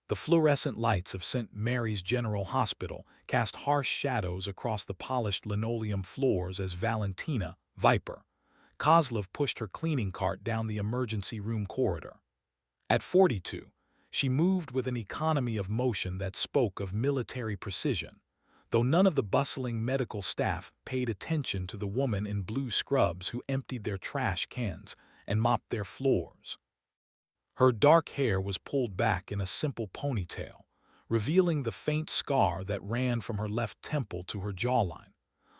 The fluorescent lights of St. Mary's General Hospital cast harsh shadows across the polished linoleum floors as Valentina, Viper, Kozlov pushed her cleaning cart down the emergency room corridor. At 42, she moved with an economy of motion that spoke of military precision, though none of the bustling medical staff paid attention to the woman in blue scrubs who emptied their trash cans and mopped their floors. Her dark hair was pulled back in a simple ponytail, revealing the faint scar that ran from her left temple to her jawline,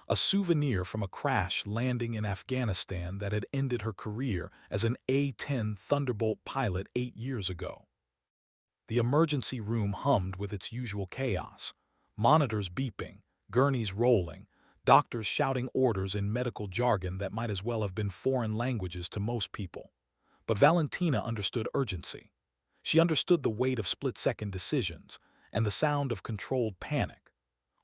a souvenir from a crash landing in Afghanistan that had ended her career as an A-10 Thunderbolt pilot 8 years ago. The emergency room hummed with its usual chaos, monitors beeping, gurneys rolling, doctors shouting orders in medical jargon that might as well have been foreign languages to most people. But Valentina understood urgency. She understood the weight of split-second decisions and the sound of controlled panic.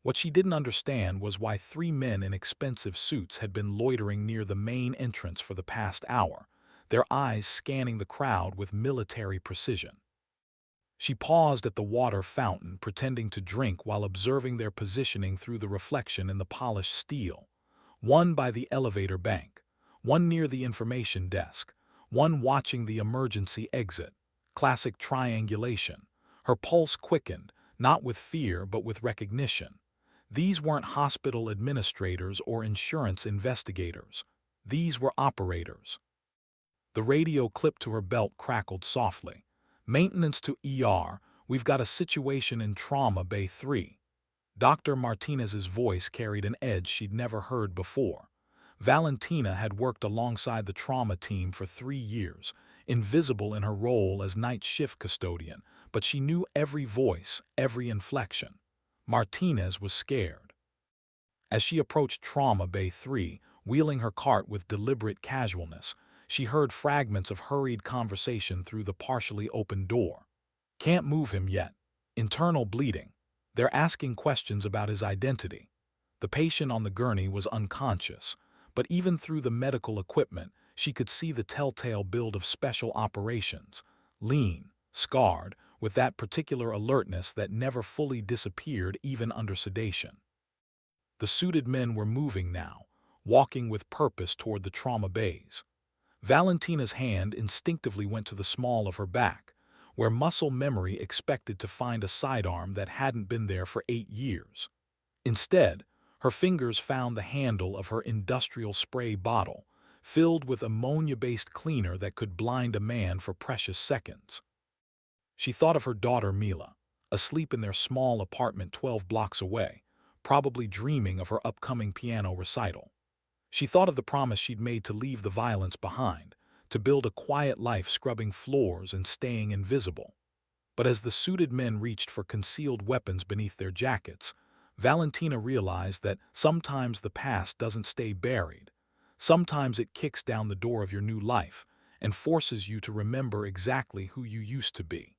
What she didn't understand was why 3 men in expensive suits had been loitering near the main entrance for the past hour, their eyes scanning the crowd with military precision. She paused at the water fountain, pretending to drink while observing their positioning through the reflection in the polished steel. One by the elevator bank, one near the information desk, one watching the emergency exit. Classic triangulation. Her pulse quickened, not with fear but with recognition. These weren't hospital administrators or insurance investigators. These were operators. The radio clipped to her belt crackled softly. "Maintenance to ER, we've got a situation in Trauma Bay 3. Dr. Martinez's voice carried an edge she'd never heard before. Valentina had worked alongside the trauma team for 3 years, invisible in her role as night shift custodian, but she knew every voice, every inflection. Martinez was scared. As she approached Trauma Bay 3, wheeling her cart with deliberate casualness, she heard fragments of hurried conversation through the partially open door. "Can't move him yet. Internal bleeding. They're asking questions about his identity." The patient on the gurney was unconscious, but even through the medical equipment, she could see the telltale build of special operations, lean, scarred, with that particular alertness that never fully disappeared even under sedation. The suited men were moving now, walking with purpose toward the trauma bays. Valentina's hand instinctively went to the small of her back, where muscle memory expected to find a sidearm that hadn't been there for 8 years. Instead, her fingers found the handle of her industrial spray bottle, filled with ammonia-based cleaner that could blind a man for precious seconds. She thought of her daughter Mila, asleep in their small apartment 12 blocks away, probably dreaming of her upcoming piano recital. She thought of the promise she'd made to leave the violence behind, to build a quiet life scrubbing floors and staying invisible. But as the suited men reached for concealed weapons beneath their jackets, Valentina realized that sometimes the past doesn't stay buried. Sometimes it kicks down the door of your new life and forces you to remember exactly who you used to be.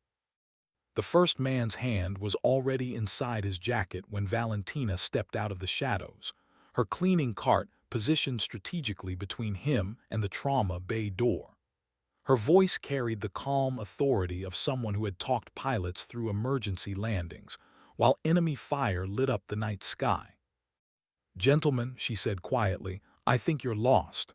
The first man's hand was already inside his jacket when Valentina stepped out of the shadows, her cleaning cart positioned strategically between him and the trauma bay door. Her voice carried the calm authority of someone who had talked pilots through emergency landings, while enemy fire lit up the night sky. "Gentlemen," she said quietly, "I think you're lost."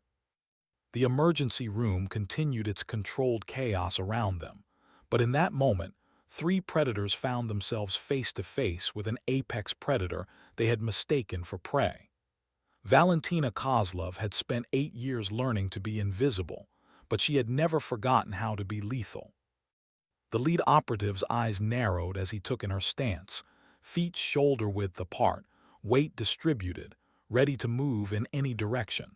The emergency room continued its controlled chaos around them, but in that moment, 3 predators found themselves face to face with an apex predator they had mistaken for prey. Valentina Kozlov had spent 8 years learning to be invisible, but she had never forgotten how to be lethal. The lead operative's eyes narrowed as he took in her stance, feet shoulder-width apart, weight distributed, ready to move in any direction.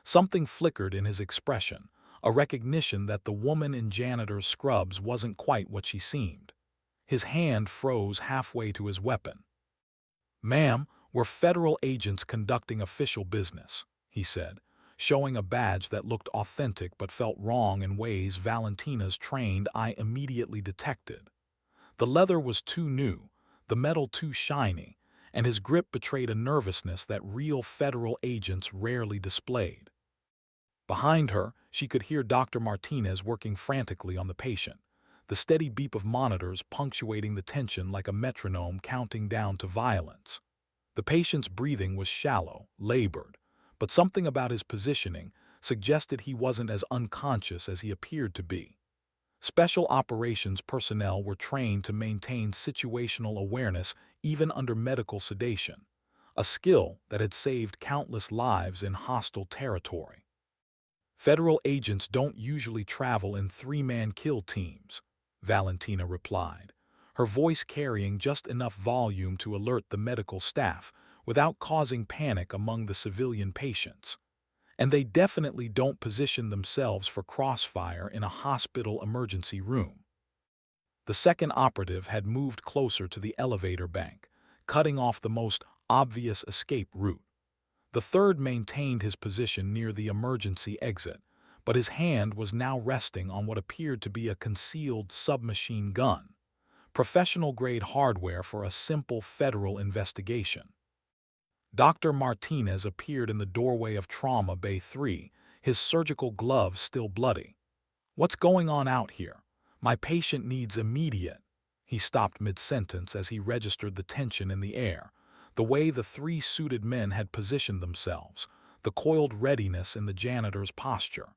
Something flickered in his expression, a recognition that the woman in Janitor's scrubs wasn't quite what she seemed. His hand froze halfway to his weapon. "Ma'am, we're federal agents conducting official business," he said, showing a badge that looked authentic but felt wrong in ways Valentina's trained eye immediately detected. The leather was too new, the metal too shiny, and his grip betrayed a nervousness that real federal agents rarely displayed. Behind her, she could hear Dr. Martinez working frantically on the patient, the steady beep of monitors punctuating the tension like a metronome counting down to violence. The patient's breathing was shallow, labored, but something about his positioning suggested he wasn't as unconscious as he appeared to be. Special operations personnel were trained to maintain situational awareness even under medical sedation, a skill that had saved countless lives in hostile territory. Federal agents don't usually travel in three-man kill teams, Valentina replied, her voice carrying just enough volume to alert the medical staff without causing panic among the civilian patients. And they definitely don't position themselves for crossfire in a hospital emergency room. The second operative had moved closer to the elevator bank, cutting off the most obvious escape route. The third maintained his position near the emergency exit, but his hand was now resting on what appeared to be a concealed submachine gun, professional-grade hardware for a simple federal investigation. Dr. Martinez appeared in the doorway of Trauma Bay 3, his surgical gloves still bloody. "What's going on out here? My patient needs immediate." He stopped mid-sentence as he registered the tension in the air, the way the three suited men had positioned themselves, the coiled readiness in the janitor's posture.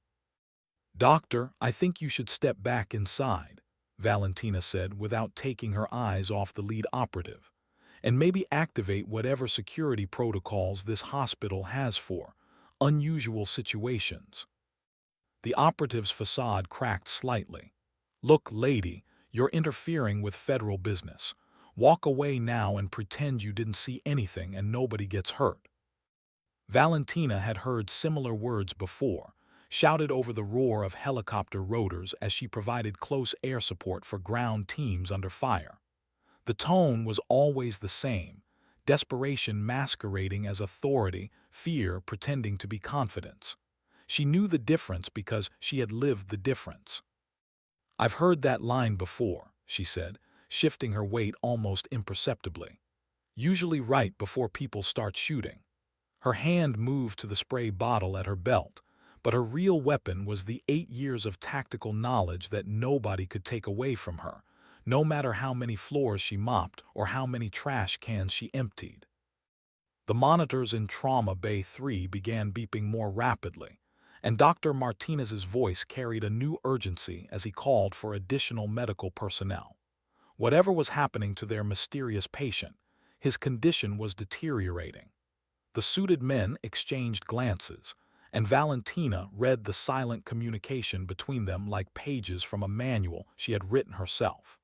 "Doctor, I think you should step back inside," Valentina said without taking her eyes off the lead operative, "and maybe activate whatever security protocols this hospital has for unusual situations." The operative's facade cracked slightly. "Look, lady, you're interfering with federal business. Walk away now and pretend you didn't see anything and nobody gets hurt." Valentina had heard similar words before, shouted over the roar of helicopter rotors as she provided close air support for ground teams under fire. The tone was always the same, desperation masquerading as authority, fear pretending to be confidence. She knew the difference because she had lived the difference. "I've heard that line before," she said, shifting her weight almost imperceptibly. "Usually right before people start shooting." Her hand moved to the spray bottle at her belt, but her real weapon was the 8 years of tactical knowledge that nobody could take away from her, no matter how many floors she mopped or how many trash cans she emptied. The monitors in Trauma Bay 3 began beeping more rapidly, and Dr. Martinez's voice carried a new urgency as he called for additional medical personnel. Whatever was happening to their mysterious patient, his condition was deteriorating. The suited men exchanged glances, and Valentina read the silent communication between them like pages from a manual she had written herself.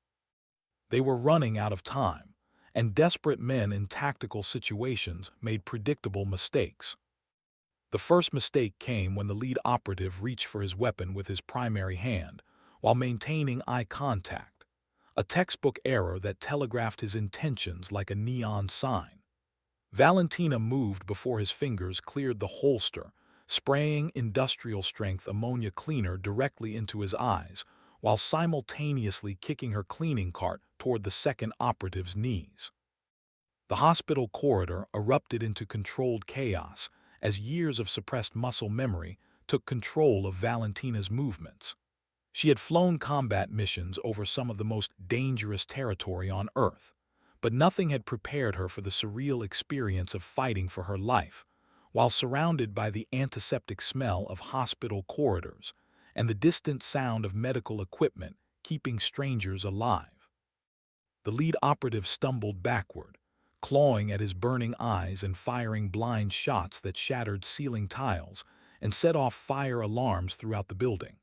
They were running out of time, and desperate men in tactical situations made predictable mistakes. The first mistake came when the lead operative reached for his weapon with his primary hand, while maintaining eye contact, a textbook error that telegraphed his intentions like a neon sign. Valentina moved before his fingers cleared the holster, spraying industrial-strength ammonia cleaner directly into his eyes, while simultaneously kicking her cleaning cart toward the second operative's knees. The hospital corridor erupted into controlled chaos as years of suppressed muscle memory took control of Valentina's movements. She had flown combat missions over some of the most dangerous territory on Earth, but nothing had prepared her for the surreal experience of fighting for her life, while surrounded by the antiseptic smell of hospital corridors and the distant sound of medical equipment keeping strangers alive. The lead operative stumbled backward, clawing at his burning eyes and firing blind shots that shattered ceiling tiles and set off fire alarms throughout the building.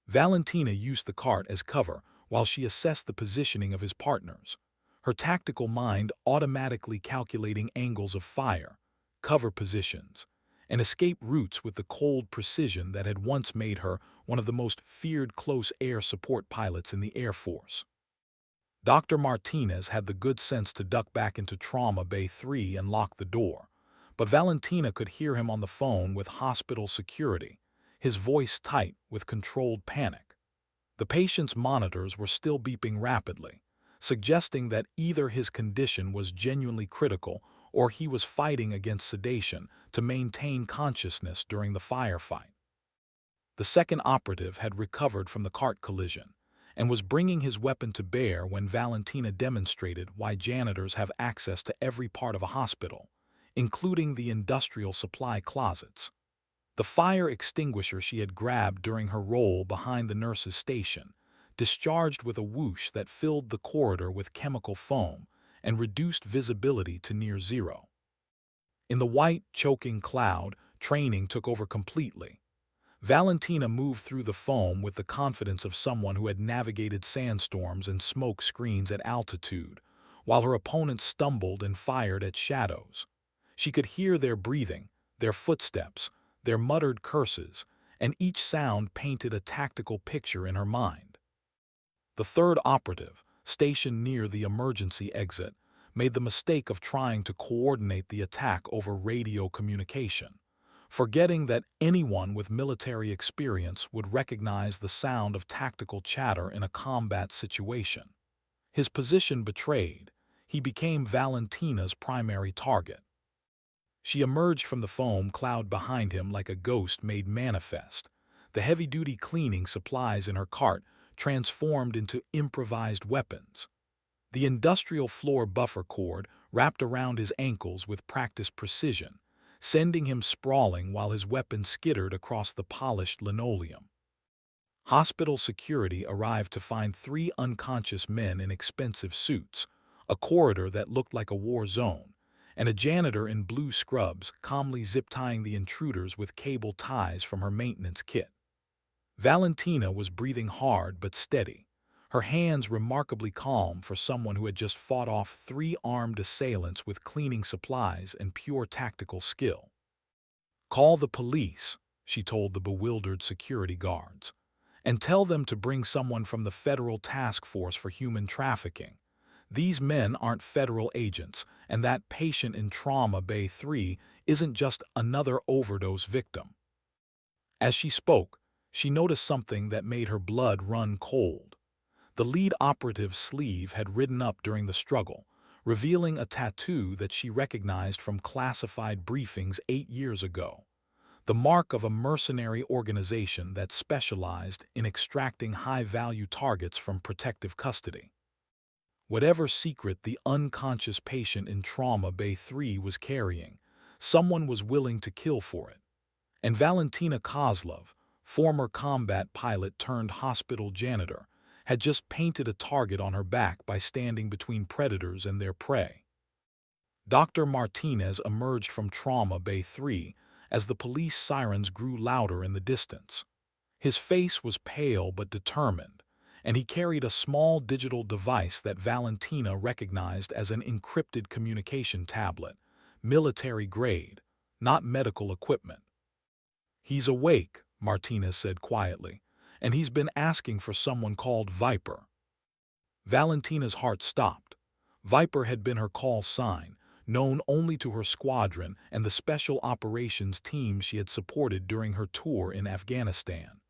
Valentina used the cart as cover while she assessed the positioning of his partners, her tactical mind automatically calculating angles of fire, cover positions, and escape routes with the cold precision that had once made her one of the most feared close air support pilots in the Air Force. Dr. Martinez had the good sense to duck back into Trauma Bay 3 and lock the door, but Valentina could hear him on the phone with hospital security, his voice tight with controlled panic. The patient's monitors were still beeping rapidly, suggesting that either his condition was genuinely critical or he was fighting against sedation to maintain consciousness during the firefight. The second operative had recovered from the cart collision, and was bringing his weapon to bear when Valentina demonstrated why janitors have access to every part of a hospital, including the industrial supply closets. The fire extinguisher she had grabbed during her role behind the nurse's station discharged with a whoosh that filled the corridor with chemical foam and reduced visibility to near zero. In the white, choking cloud, training took over completely. Valentina moved through the foam with the confidence of someone who had navigated sandstorms and smoke screens at altitude, while her opponents stumbled and fired at shadows. She could hear their breathing, their footsteps, their muttered curses, and each sound painted a tactical picture in her mind. The third operative, stationed near the emergency exit, made the mistake of trying to coordinate the attack over radio communication, forgetting that anyone with military experience would recognize the sound of tactical chatter in a combat situation. His position betrayed, he became Valentina's primary target. She emerged from the foam cloud behind him like a ghost made manifest, the heavy-duty cleaning supplies in her cart transformed into improvised weapons. The industrial floor buffer cord wrapped around his ankles with practiced precision, sending him sprawling while his weapon skittered across the polished linoleum. Hospital security arrived to find 3 unconscious men in expensive suits, a corridor that looked like a war zone, and a janitor in blue scrubs calmly zip-tying the intruders with cable ties from her maintenance kit. Valentina was breathing hard but steady, her hands remarkably calm for someone who had just fought off 3 armed assailants with cleaning supplies and pure tactical skill. "Call the police," she told the bewildered security guards, "and tell them to bring someone from the Federal Task Force for Human Trafficking. These men aren't federal agents, and that patient in Trauma Bay 3 isn't just another overdose victim." As she spoke, she noticed something that made her blood run cold. The lead operative's sleeve had ridden up during the struggle, revealing a tattoo that she recognized from classified briefings 8 years ago, the mark of a mercenary organization that specialized in extracting high-value targets from protective custody. Whatever secret the unconscious patient in Trauma Bay 3 was carrying, someone was willing to kill for it. And Valentina Kozlov, former combat pilot turned hospital janitor, had just painted a target on her back by standing between predators and their prey. Dr. Martinez emerged from Trauma Bay 3 as the police sirens grew louder in the distance. His face was pale but determined, and he carried a small digital device that Valentina recognized as an encrypted communication tablet, military grade, not medical equipment. "He's awake," Martinez said quietly, "and he's been asking for someone called Viper." Valentina's heart stopped. Viper had been her call sign, known only to her squadron and the special operations team she had supported during her tour in Afghanistan.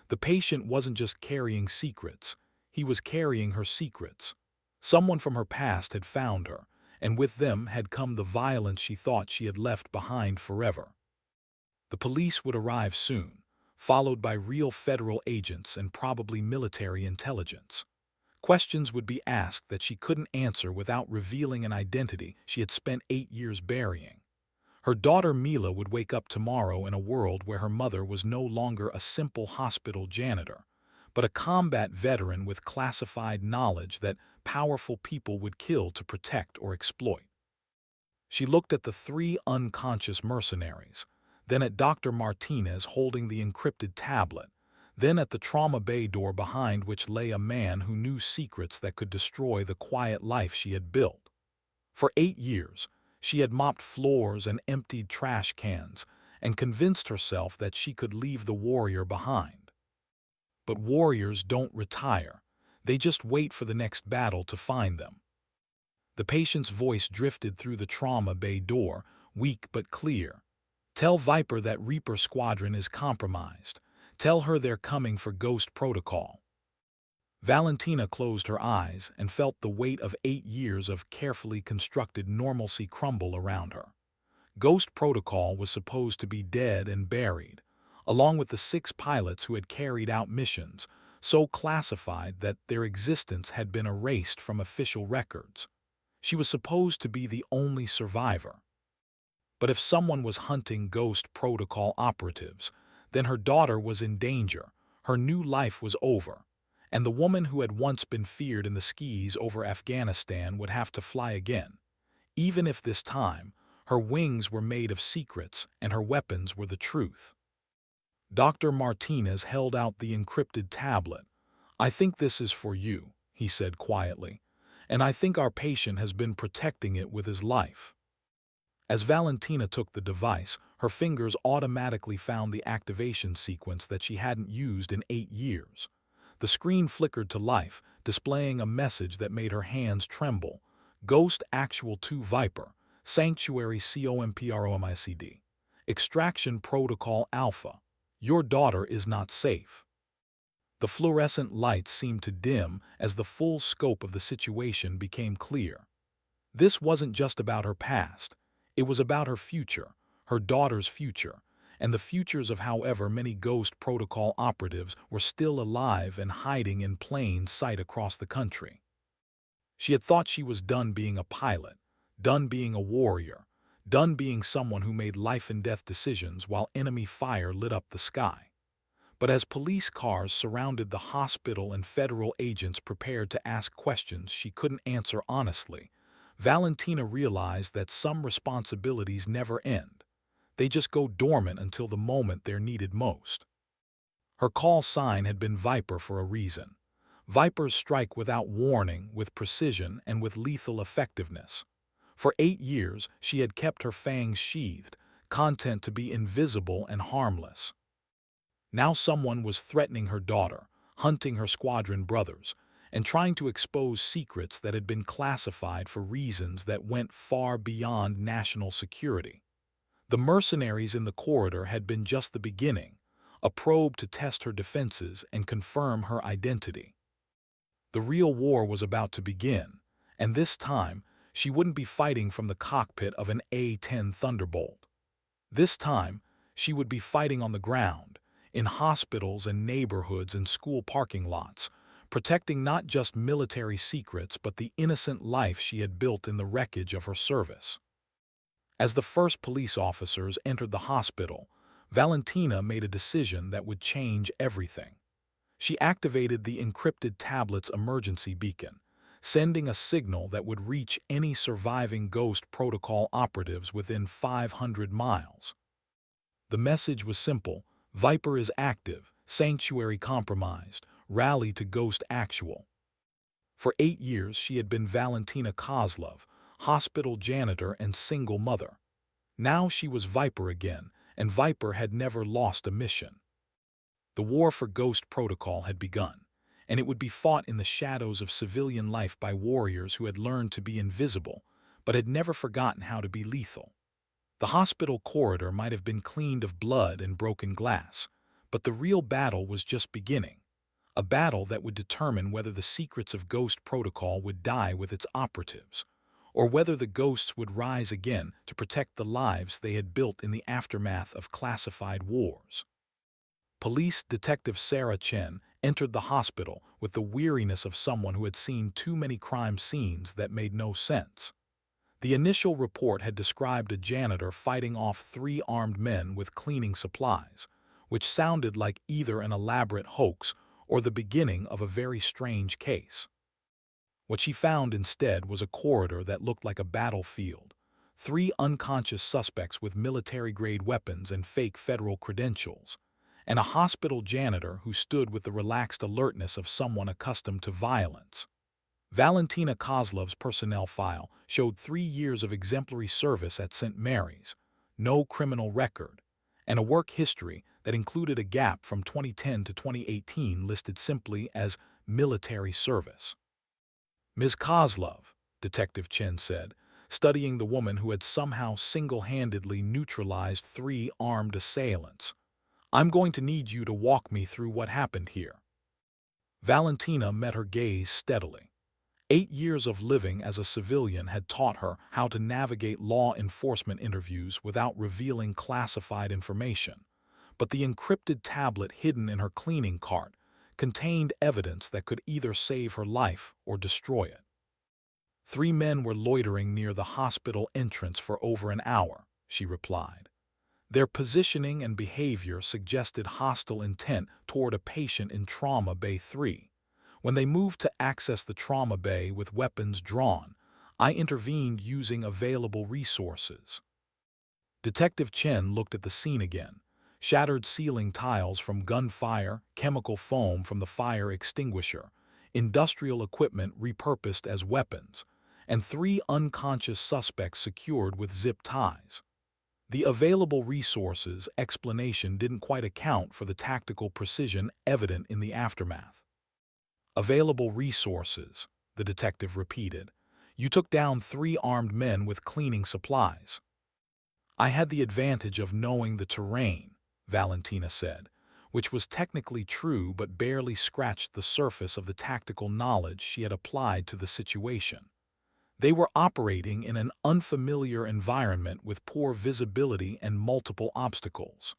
The patient wasn't just carrying secrets, he was carrying her secrets. Someone from her past had found her, and with them had come the violence she thought she had left behind forever. The police would arrive soon, followed by real federal agents and probably military intelligence. Questions would be asked that she couldn't answer without revealing an identity she had spent 8 years burying. Her daughter Mila would wake up tomorrow in a world where her mother was no longer a simple hospital janitor, but a combat veteran with classified knowledge that powerful people would kill to protect or exploit. She looked at the 3 unconscious mercenaries, then at Dr. Martinez holding the encrypted tablet, then at the trauma bay door behind which lay a man who knew secrets that could destroy the quiet life she had built. For 8 years, she had mopped floors and emptied trash cans and convinced herself that she could leave the warrior behind. But warriors don't retire. They just wait for the next battle to find them. The patient's voice drifted through the trauma bay door, weak but clear. "Tell Viper that Reaper Squadron is compromised. Tell her they're coming for Ghost Protocol." Valentina closed her eyes and felt the weight of 8 years of carefully constructed normalcy crumble around her. Ghost Protocol was supposed to be dead and buried, along with the 6 pilots who had carried out missions, so classified that their existence had been erased from official records. She was supposed to be the only survivor. But if someone was hunting Ghost Protocol operatives, then her daughter was in danger, her new life was over, and the woman who had once been feared in the skies over Afghanistan would have to fly again, even if this time her wings were made of secrets and her weapons were the truth. Dr. Martinez held out the encrypted tablet. "I think this is for you," he said quietly, "and I think our patient has been protecting it with his life." As Valentina took the device, her fingers automatically found the activation sequence that she hadn't used in 8 years. The screen flickered to life, displaying a message that made her hands tremble. Ghost Actual 2 Viper, Sanctuary COMPROMICD. Extraction Protocol Alpha. Your daughter is not safe. The fluorescent lights seemed to dim as the full scope of the situation became clear. This wasn't just about her past. It was about her future, her daughter's future, and the futures of however many Ghost Protocol operatives were still alive and hiding in plain sight across the country. She had thought she was done being a pilot, done being a warrior, done being someone who made life-and-death decisions while enemy fire lit up the sky. But as police cars surrounded the hospital and federal agents prepared to ask questions she couldn't answer honestly, Valentina realized that some responsibilities never end. They just go dormant until the moment they're needed most. Her call sign had been Viper for a reason. Vipers strike without warning, with precision, and with lethal effectiveness. For 8 years, she had kept her fangs sheathed, content to be invisible and harmless. Now someone was threatening her daughter, hunting her squadron brothers, and trying to expose secrets that had been classified for reasons that went far beyond national security. The mercenaries in the corridor had been just the beginning, a probe to test her defenses and confirm her identity. The real war was about to begin, and this time, she wouldn't be fighting from the cockpit of an A-10 Thunderbolt. This time, she would be fighting on the ground, in hospitals and neighborhoods and school parking lots, protecting not just military secrets but the innocent life she had built in the wreckage of her service. As the first police officers entered the hospital, Valentina made a decision that would change everything. She activated the encrypted tablet's emergency beacon, sending a signal that would reach any surviving Ghost Protocol operatives within 500 miles. The message was simple: Viper is active, sanctuary compromised, rally to Ghost Actual. For 8 years she had been Valentina Kozlov, hospital janitor and single mother. Now she was Viper again, and Viper had never lost a mission. The war for Ghost Protocol had begun, and it would be fought in the shadows of civilian life by warriors who had learned to be invisible, but had never forgotten how to be lethal. The hospital corridor might have been cleaned of blood and broken glass, but the real battle was just beginning, a battle that would determine whether the secrets of Ghost Protocol would die with its operatives, or whether the ghosts would rise again to protect the lives they had built in the aftermath of classified wars. Police Detective Sarah Chen entered the hospital with the weariness of someone who had seen too many crime scenes that made no sense. The initial report had described a janitor fighting off 3 armed men with cleaning supplies, which sounded like either an elaborate hoax or the beginning of a very strange case. What she found instead was a corridor that looked like a battlefield, 3 unconscious suspects with military-grade weapons and fake federal credentials, and a hospital janitor who stood with the relaxed alertness of someone accustomed to violence. Valentina Kozlov's personnel file showed 3 years of exemplary service at St. Mary's, no criminal record, and a work history that included a gap from 2010 to 2018 listed simply as military service. "Ms. Kozlov," Detective Chen said, studying the woman who had somehow single-handedly neutralized 3 armed assailants, "I'm going to need you to walk me through what happened here." Valentina met her gaze steadily. 8 years of living as a civilian had taught her how to navigate law enforcement interviews without revealing classified information, but the encrypted tablet hidden in her cleaning cart contained evidence that could either save her life or destroy it. 3 men were loitering near the hospital entrance for over an hour, she replied. Their positioning and behavior suggested hostile intent toward a patient in Trauma Bay 3. When they moved to access the trauma bay with weapons drawn, I intervened using available resources. Detective Chen looked at the scene again. Shattered ceiling tiles from gunfire, chemical foam from the fire extinguisher, industrial equipment repurposed as weapons, and 3 unconscious suspects secured with zip ties. The available resources explanation didn't quite account for the tactical precision evident in the aftermath. Available resources, the detective repeated. You took down 3 armed men with cleaning supplies. I had the advantage of knowing the terrain, Valentina said, which was technically true but barely scratched the surface of the tactical knowledge she had applied to the situation. They were operating in an unfamiliar environment with poor visibility and multiple obstacles.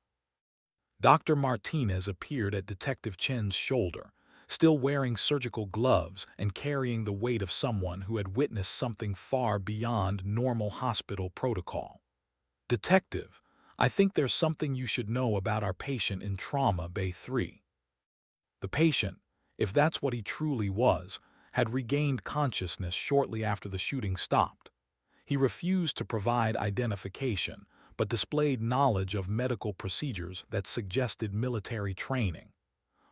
Dr. Martinez appeared at Detective Chen's shoulder, still wearing surgical gloves and carrying the weight of someone who had witnessed something far beyond normal hospital protocol. Detective, I think there's something you should know about our patient in Trauma Bay 3. The patient, if that's what he truly was, had regained consciousness shortly after the shooting stopped. He refused to provide identification, but displayed knowledge of medical procedures that suggested military training.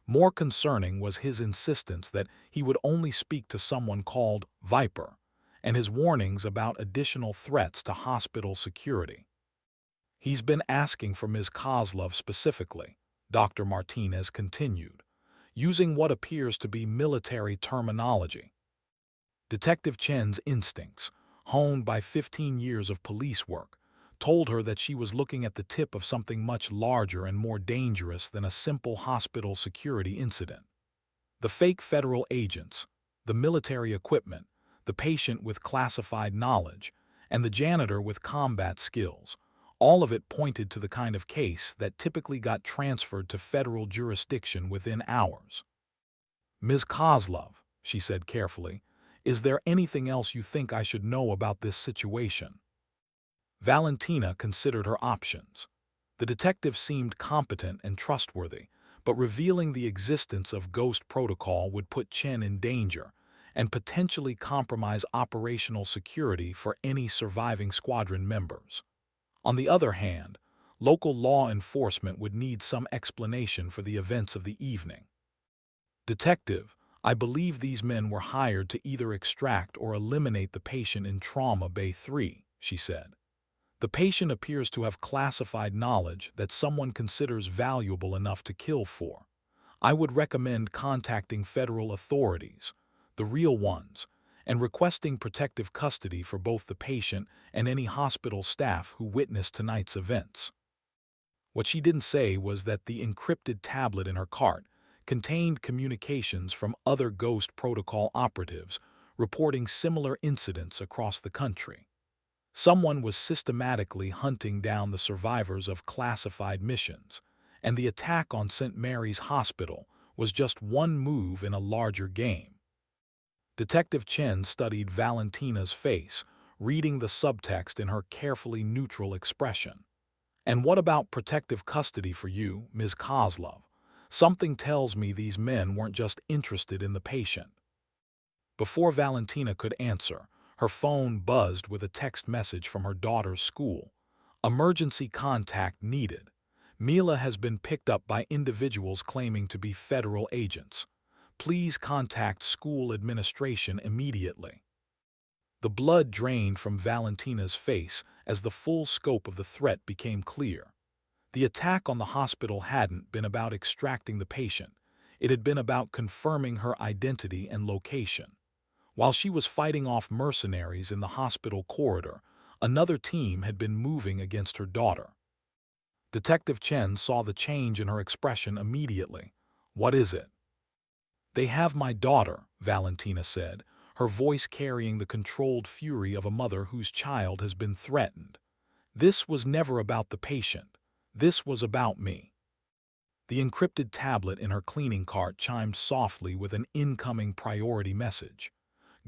More concerning was his insistence that he would only speak to someone called Viper, and his warnings about additional threats to hospital security. He's been asking for Ms. Kozlov specifically, Dr. Martinez continued, using what appears to be military terminology. Detective Chen's instincts, honed by 15 years of police work, told her that she was looking at the tip of something much larger and more dangerous than a simple hospital security incident. The fake federal agents, the military equipment, the patient with classified knowledge, and the janitor with combat skills, all of it pointed to the kind of case that typically got transferred to federal jurisdiction within hours. Ms. Kozlov, she said carefully, is there anything else you think I should know about this situation? Valentina considered her options. The detective seemed competent and trustworthy, but revealing the existence of Ghost Protocol would put Chen in danger and potentially compromise operational security for any surviving squadron members. On the other hand, local law enforcement would need some explanation for the events of the evening. Detective, I believe these men were hired to either extract or eliminate the patient in Trauma Bay 3, she said. The patient appears to have classified knowledge that someone considers valuable enough to kill for. I would recommend contacting federal authorities, the real ones, and requesting protective custody for both the patient and any hospital staff who witnessed tonight's events. What she didn't say was that the encrypted tablet in her cart contained communications from other Ghost Protocol operatives reporting similar incidents across the country. Someone was systematically hunting down the survivors of classified missions, and the attack on St. Mary's Hospital was just one move in a larger game. Detective Chen studied Valentina's face, reading the subtext in her carefully neutral expression. And what about protective custody for you, Ms. Kozlov? Something tells me these men weren't just interested in the patient. Before Valentina could answer, her phone buzzed with a text message from her daughter's school. Emergency contact needed. Mila has been picked up by individuals claiming to be federal agents. Please contact school administration immediately. The blood drained from Valentina's face as the full scope of the threat became clear. The attack on the hospital hadn't been about extracting the patient. It had been about confirming her identity and location. While she was fighting off mercenaries in the hospital corridor, another team had been moving against her daughter. Detective Chen saw the change in her expression immediately. What is it? They have my daughter, Valentina said, her voice carrying the controlled fury of a mother whose child has been threatened. This was never about the patient. This was about me. The encrypted tablet in her cleaning cart chimed softly with an incoming priority message.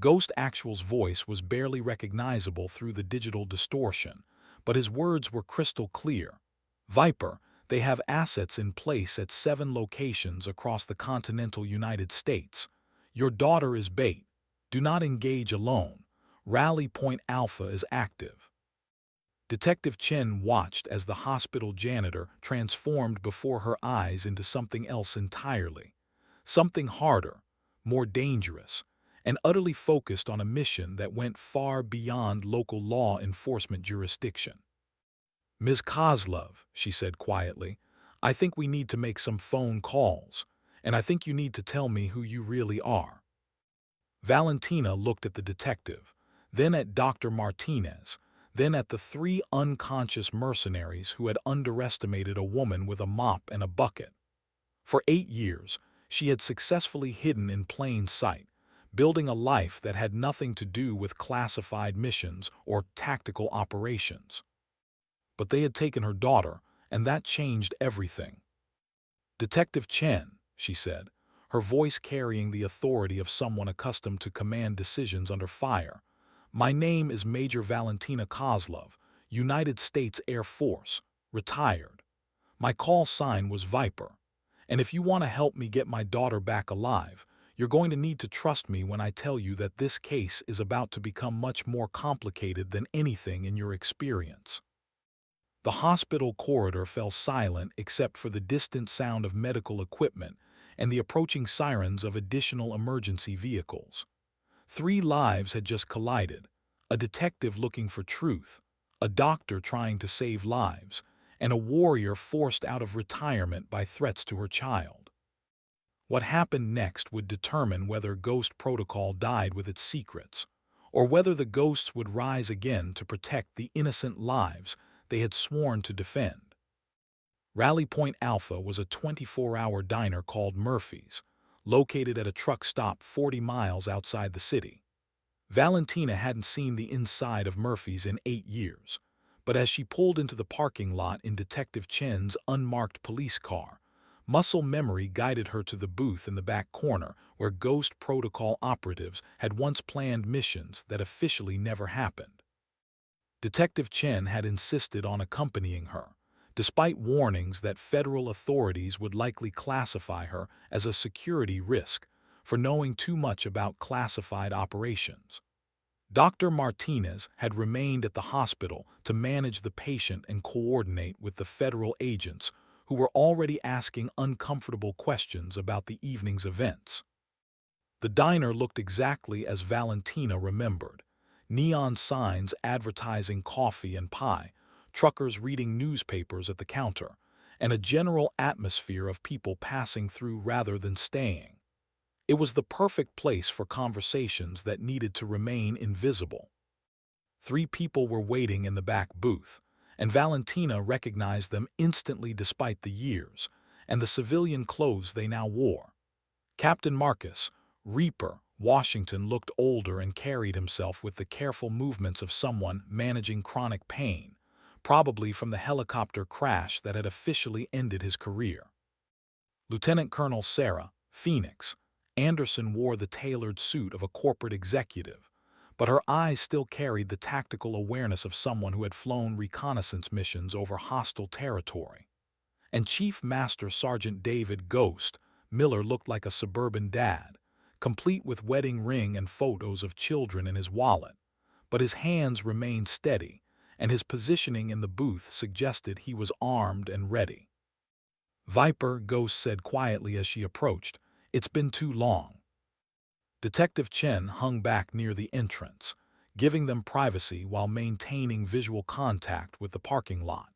Ghost Actual's voice was barely recognizable through the digital distortion, but his words were crystal clear. Viper, they have assets in place at 7 locations across the continental United States. Your daughter is bait. Do not engage alone. Rally Point Alpha is active. Detective Chen watched as the hospital janitor transformed before her eyes into something else entirely. Something harder, more dangerous, and utterly focused on a mission that went far beyond local law enforcement jurisdiction. "Ms. Kozlov," she said quietly, "I think we need to make some phone calls, and I think you need to tell me who you really are." Valentina looked at the detective, then at Dr. Martinez, then at the 3 unconscious mercenaries who had underestimated a woman with a mop and a bucket. For 8 years, she had successfully hidden in plain sight, building a life that had nothing to do with classified missions or tactical operations. But they had taken her daughter, and that changed everything. "Detective Chen," she said, her voice carrying the authority of someone accustomed to command decisions under fire. "My name is Major Valentina Kozlov, United States Air Force, retired. My call sign was Viper. And if you want to help me get my daughter back alive, you're going to need to trust me when I tell you that this case is about to become much more complicated than anything in your experience." The hospital corridor fell silent except for the distant sound of medical equipment and the approaching sirens of additional emergency vehicles. 3 lives had just collided: a detective looking for truth, a doctor trying to save lives, and a warrior forced out of retirement by threats to her child. What happened next would determine whether Ghost Protocol died with its secrets, or whether the ghosts would rise again to protect the innocent lives they had sworn to defend. Rally Point Alpha was a 24-hour diner called Murphy's, located at a truck stop 40 miles outside the city. Valentina hadn't seen the inside of Murphy's in 8 years, but as she pulled into the parking lot in Detective Chen's unmarked police car, muscle memory guided her to the booth in the back corner where Ghost Protocol operatives had once planned missions that officially never happened. Detective Chen had insisted on accompanying her, despite warnings that federal authorities would likely classify her as a security risk for knowing too much about classified operations. Dr. Martinez had remained at the hospital to manage the patient and coordinate with the federal agents who were already asking uncomfortable questions about the evening's events. The diner looked exactly as Valentina remembered: neon signs advertising coffee and pie, truckers reading newspapers at the counter, and a general atmosphere of people passing through rather than staying. It was the perfect place for conversations that needed to remain invisible. 3 people were waiting in the back booth, and Valentina recognized them instantly despite the years and the civilian clothes they now wore. Captain Marcus, Reaper, Washington looked older and carried himself with the careful movements of someone managing chronic pain, probably from the helicopter crash that had officially ended his career. Lieutenant Colonel Sarah, Phoenix, Anderson wore the tailored suit of a corporate executive, but her eyes still carried the tactical awareness of someone who had flown reconnaissance missions over hostile territory. And Chief Master Sergeant David Ghost Miller looked like a suburban dad, complete with wedding ring and photos of children in his wallet, but his hands remained steady, and his positioning in the booth suggested he was armed and ready. "Viper," Ghost said quietly as she approached, "it's been too long." Detective Chen hung back near the entrance, giving them privacy while maintaining visual contact with the parking lot.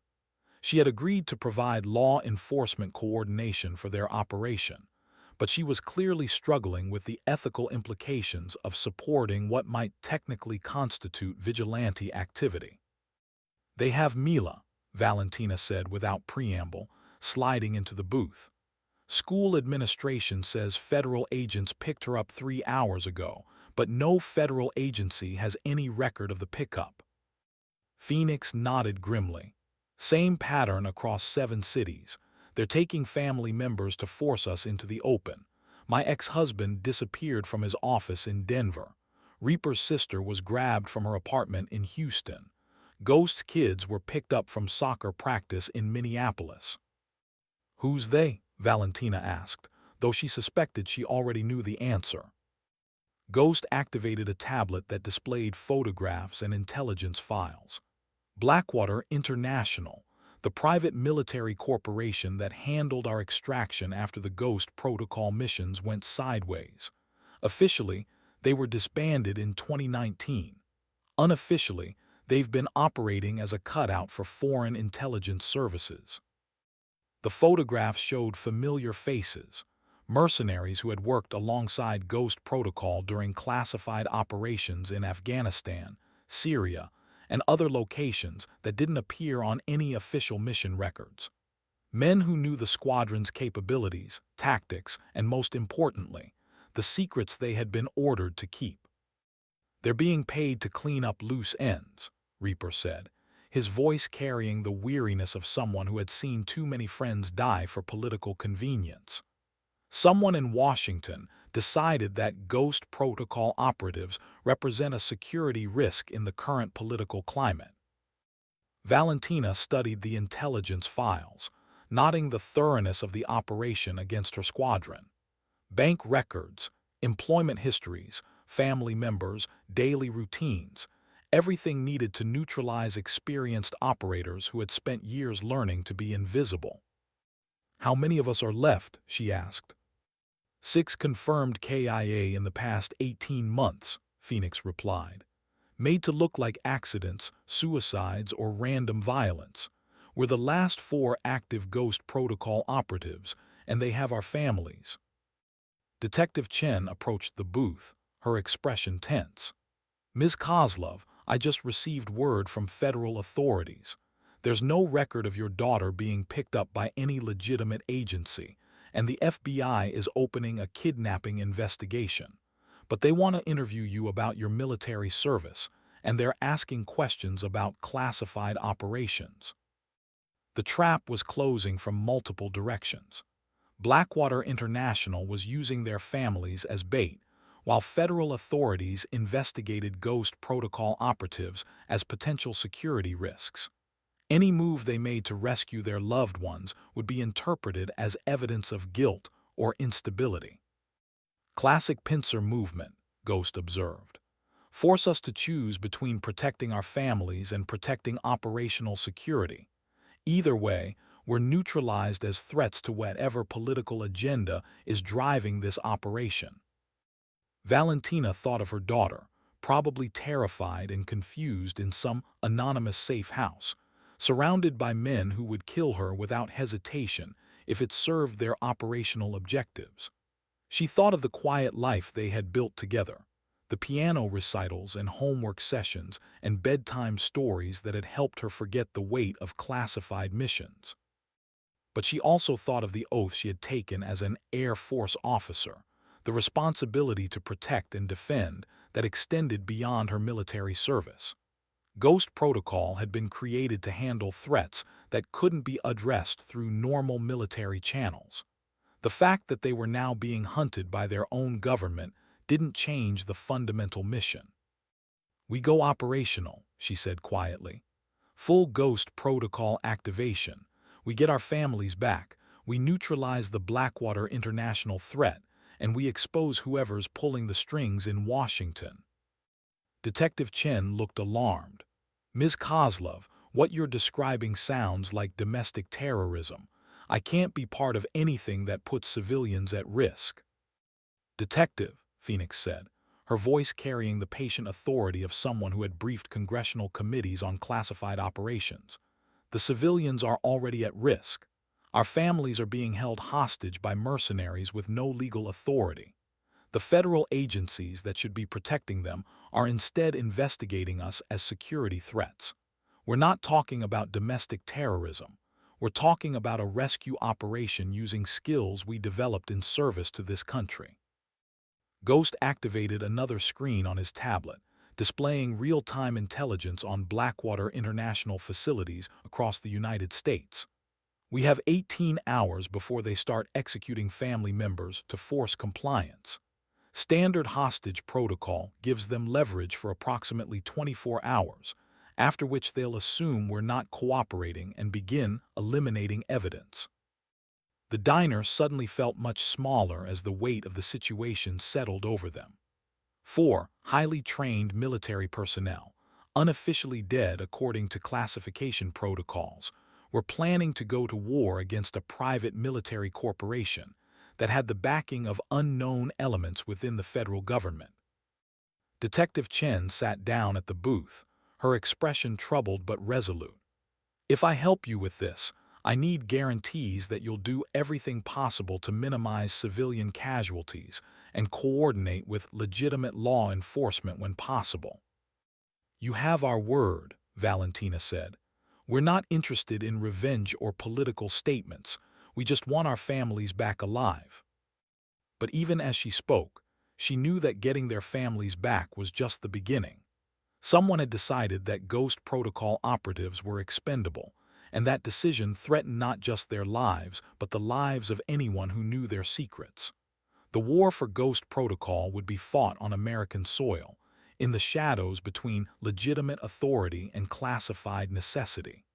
She had agreed to provide law enforcement coordination for their operation, but she was clearly struggling with the ethical implications of supporting what might technically constitute vigilante activity. "They have Mila," Valentina said without preamble, sliding into the booth. "School administration says federal agents picked her up 3 hours ago, but no federal agency has any record of the pickup." Phoenix nodded grimly. "Same pattern across 7 cities. They're taking family members to force us into the open. My ex-husband disappeared from his office in Denver. Reaper's sister was grabbed from her apartment in Houston. Ghost's kids were picked up from soccer practice in Minneapolis. Who's they? Valentina asked, though she suspected she already knew the answer. Ghost activated a tablet that displayed photographs and intelligence files. Blackwater International, the private military corporation that handled our extraction after the Ghost Protocol missions went sideways. Officially, they were disbanded in 2019. Unofficially, they've been operating as a cutout for foreign intelligence services. The photographs showed familiar faces, mercenaries who had worked alongside Ghost Protocol during classified operations in Afghanistan, Syria, and other locations that didn't appear on any official mission records. Men who knew the squadron's capabilities, tactics, and most importantly, the secrets they had been ordered to keep. They're being paid to clean up loose ends, Reaper said, his voice carrying the weariness of someone who had seen too many friends die for political convenience. Someone in Washington decided that Ghost Protocol operatives represent a security risk in the current political climate. Valentina studied the intelligence files, noting the thoroughness of the operation against her squadron. Bank records, employment histories, family members, daily routines, everything needed to neutralize experienced operators who had spent years learning to be invisible. "How many of us are left?" she asked. 6 confirmed KIA in the past 18 months, Phoenix replied. Made to look like accidents, suicides, or random violence. We're the last 4 active Ghost Protocol operatives, and they have our families. Detective Chen approached the booth, her expression tense. "Ms. Kozlov, I just received word from federal authorities. There's no record of your daughter being picked up by any legitimate agency, and the FBI is opening a kidnapping investigation. But they want to interview you about your military service, and they're asking questions about classified operations." The trap was closing from multiple directions. Blackwater International was using their families as bait, while federal authorities investigated Ghost Protocol operatives as potential security risks. Any move they made to rescue their loved ones would be interpreted as evidence of guilt or instability. "Classic pincer movement," Ghost observed. "Force us to choose between protecting our families and protecting operational security. Either way, we're neutralized as threats to whatever political agenda is driving this operation." Valentina thought of her daughter, probably terrified and confused in some anonymous safe house, surrounded by men who would kill her without hesitation if it served their operational objectives. She thought of the quiet life they had built together, the piano recitals and homework sessions and bedtime stories that had helped her forget the weight of classified missions. But she also thought of the oath she had taken as an Air Force officer, the responsibility to protect and defend that extended beyond her military service. Ghost Protocol had been created to handle threats that couldn't be addressed through normal military channels. The fact that they were now being hunted by their own government didn't change the fundamental mission. "We go operational," she said quietly. "Full Ghost Protocol activation. We get our families back, we neutralize the Blackwater International threat, and we expose whoever's pulling the strings in Washington." Detective Chen looked alarmed. "Ms. Kozlov, what you're describing sounds like domestic terrorism. I can't be part of anything that puts civilians at risk." "Detective," Phoenix said, her voice carrying the patient authority of someone who had briefed congressional committees on classified operations, "the civilians are already at risk. Our families are being held hostage by mercenaries with no legal authority. The federal agencies that should be protecting them are instead investigating us as security threats. We're not talking about domestic terrorism. We're talking about a rescue operation using skills we developed in service to this country." Ghost activated another screen on his tablet, displaying real-time intelligence on Blackwater International facilities across the United States. We have 18 hours before they start executing family members to force compliance. Standard hostage protocol gives them leverage for approximately 24 hours, after which they'll assume we're not cooperating and begin eliminating evidence. The diner suddenly felt much smaller as the weight of the situation settled over them. 4 highly trained military personnel, unofficially dead according to classification protocols, were planning to go to war against a private military corporation that had the backing of unknown elements within the federal government. Detective Chen sat down at the booth, her expression troubled but resolute. If I help you with this, I need guarantees that you'll do everything possible to minimize civilian casualties and coordinate with legitimate law enforcement when possible. You have our word, Valentina said. We're not interested in revenge or political statements. We just want our families back alive. But even as she spoke, she knew that getting their families back was just the beginning. Someone had decided that Ghost Protocol operatives were expendable, and that decision threatened not just their lives, but the lives of anyone who knew their secrets. The war for Ghost Protocol would be fought on American soil, in the shadows between legitimate authority and classified necessity.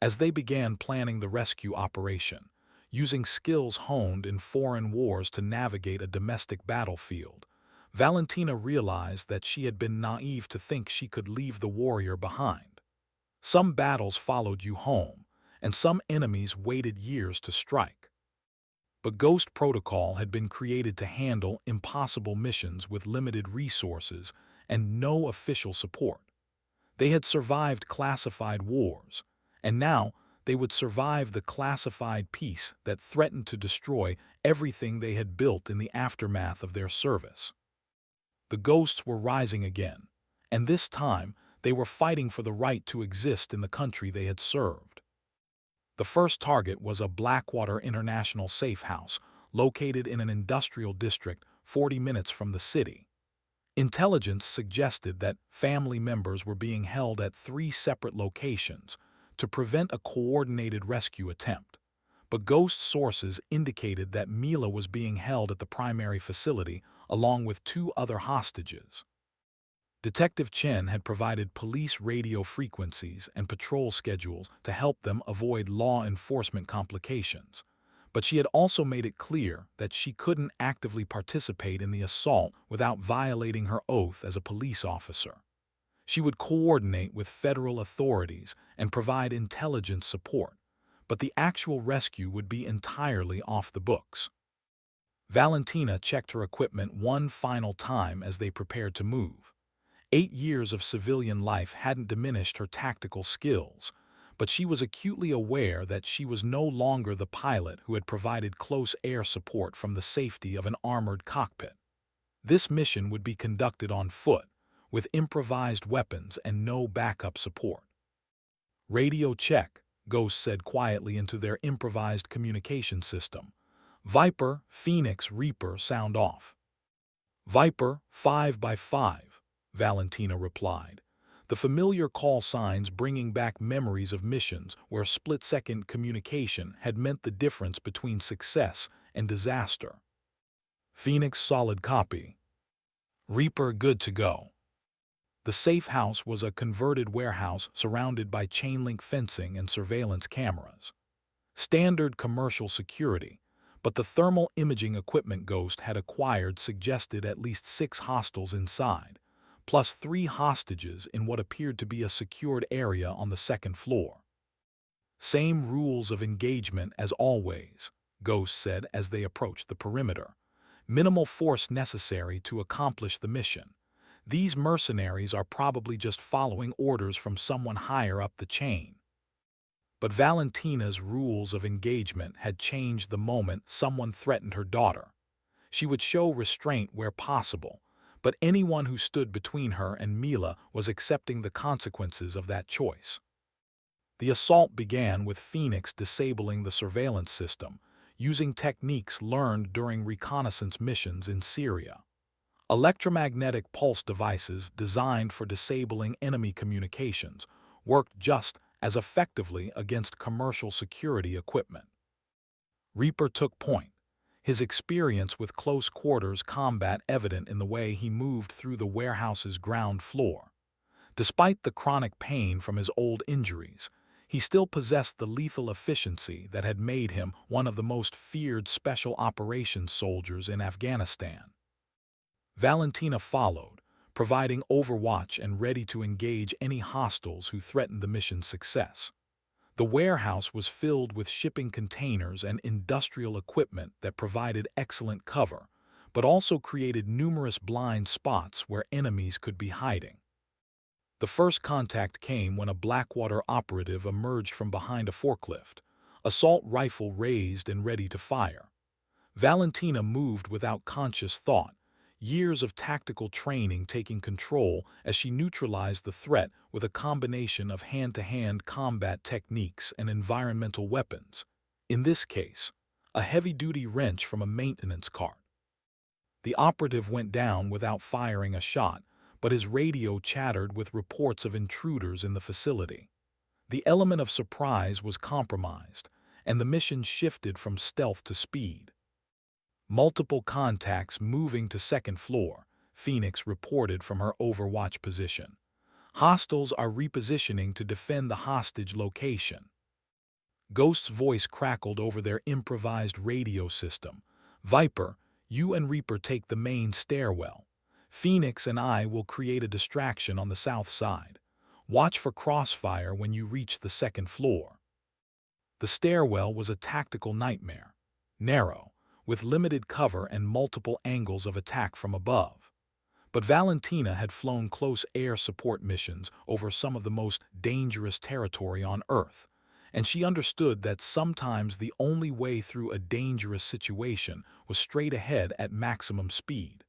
As they began planning the rescue operation, using skills honed in foreign wars to navigate a domestic battlefield, Valentina realized that she had been naive to think she could leave the warrior behind. Some battles followed you home, and some enemies waited years to strike. But Ghost Protocol had been created to handle impossible missions with limited resources and no official support. They had survived classified wars, and now they would survive the classified peace that threatened to destroy everything they had built in the aftermath of their service. The ghosts were rising again, and this time they were fighting for the right to exist in the country they had served. The first target was a Blackwater International safe house located in an industrial district 40 minutes from the city. Intelligence suggested that family members were being held at 3 separate locations to prevent a coordinated rescue attempt, but ghost sources indicated that Mila was being held at the primary facility along with 2 other hostages. Detective Chen had provided police radio frequencies and patrol schedules to help them avoid law enforcement complications, but she had also made it clear that she couldn't actively participate in the assault without violating her oath as a police officer. She would coordinate with federal authorities and provide intelligence support, but the actual rescue would be entirely off the books. Valentina checked her equipment one final time as they prepared to move. 8 years of civilian life hadn't diminished her tactical skills, but she was acutely aware that she was no longer the pilot who had provided close air support from the safety of an armored cockpit. This mission would be conducted on foot, with improvised weapons and no backup support. Radio check, Ghost said quietly into their improvised communication system. Viper, Phoenix, Reaper, sound off. Viper, 5 by 5, Valentina replied, the familiar call signs bringing back memories of missions where split-second communication had meant the difference between success and disaster. Phoenix, solid copy. Reaper, good to go. The safe house was a converted warehouse surrounded by chain-link fencing and surveillance cameras. Standard commercial security, but the thermal imaging equipment Ghost had acquired suggested at least 6 hostiles inside, plus 3 hostages in what appeared to be a secured area on the second floor. Same rules of engagement as always, Ghost said as they approached the perimeter. Minimal force necessary to accomplish the mission. These mercenaries are probably just following orders from someone higher up the chain. But Valentina's rules of engagement had changed the moment someone threatened her daughter. She would show restraint where possible, but anyone who stood between her and Mila was accepting the consequences of that choice. The assault began with Phoenix disabling the surveillance system, using techniques learned during reconnaissance missions in Syria. Electromagnetic pulse devices designed for disabling enemy communications worked just as effectively against commercial security equipment. Reaper took point, his experience with close-quarters combat evident in the way he moved through the warehouse's ground floor. Despite the chronic pain from his old injuries, he still possessed the lethal efficiency that had made him one of the most feared special operations soldiers in Afghanistan. Valentina followed, providing overwatch and ready to engage any hostiles who threatened the mission's success. The warehouse was filled with shipping containers and industrial equipment that provided excellent cover, but also created numerous blind spots where enemies could be hiding. The first contact came when a Blackwater operative emerged from behind a forklift, assault rifle raised and ready to fire. Valentina moved without conscious thought, years of tactical training taking control as she neutralized the threat with a combination of hand-to-hand combat techniques and environmental weapons. In this case, a heavy-duty wrench from a maintenance cart. The operative went down without firing a shot, but his radio chattered with reports of intruders in the facility. The element of surprise was compromised, and the mission shifted from stealth to speed. Multiple contacts moving to second floor, Phoenix reported from her overwatch position. Hostiles are repositioning to defend the hostage location. Ghost's voice crackled over their improvised radio system. Viper, you and Reaper take the main stairwell. Phoenix and I will create a distraction on the south side. Watch for crossfire when you reach the second floor. The stairwell was a tactical nightmare, narrow, with limited cover and multiple angles of attack from above. But Valentina had flown close air support missions over some of the most dangerous territory on Earth, and she understood that sometimes the only way through a dangerous situation was straight ahead at maximum speed.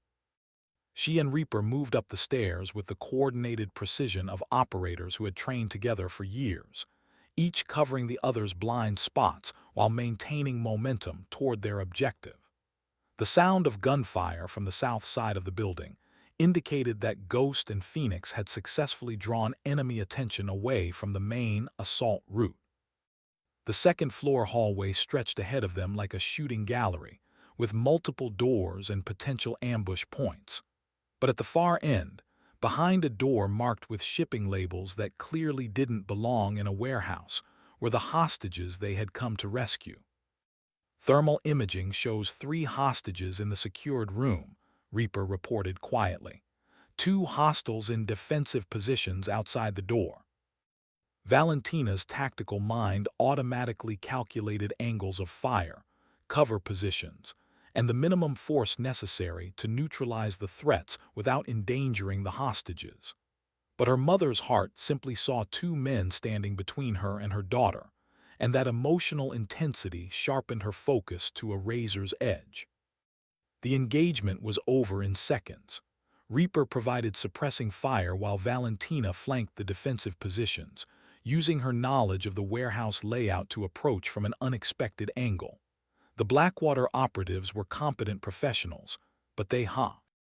She and Reaper moved up the stairs with the coordinated precision of operators who had trained together for years, each covering the other's blind spots while maintaining momentum toward their objective. The sound of gunfire from the south side of the building indicated that Ghost and Phoenix had successfully drawn enemy attention away from the main assault route. The second-floor hallway stretched ahead of them like a shooting gallery, with multiple doors and potential ambush points. But at the far end, behind a door marked with shipping labels that clearly didn't belong in a warehouse, were the hostages they had come to rescue. Thermal imaging shows 3 hostages in the secured room, Reaper reported quietly. 2 hostiles in defensive positions outside the door. Valentina's tactical mind automatically calculated angles of fire, cover positions, and the minimum force necessary to neutralize the threats without endangering the hostages. But her mother's heart simply saw 2 men standing between her and her daughter, and that emotional intensity sharpened her focus to a razor's edge. The engagement was over in seconds. Reaper provided suppressing fire while Valentina flanked the defensive positions, using her knowledge of the warehouse layout to approach from an unexpected angle. The Blackwater operatives were competent professionals, but they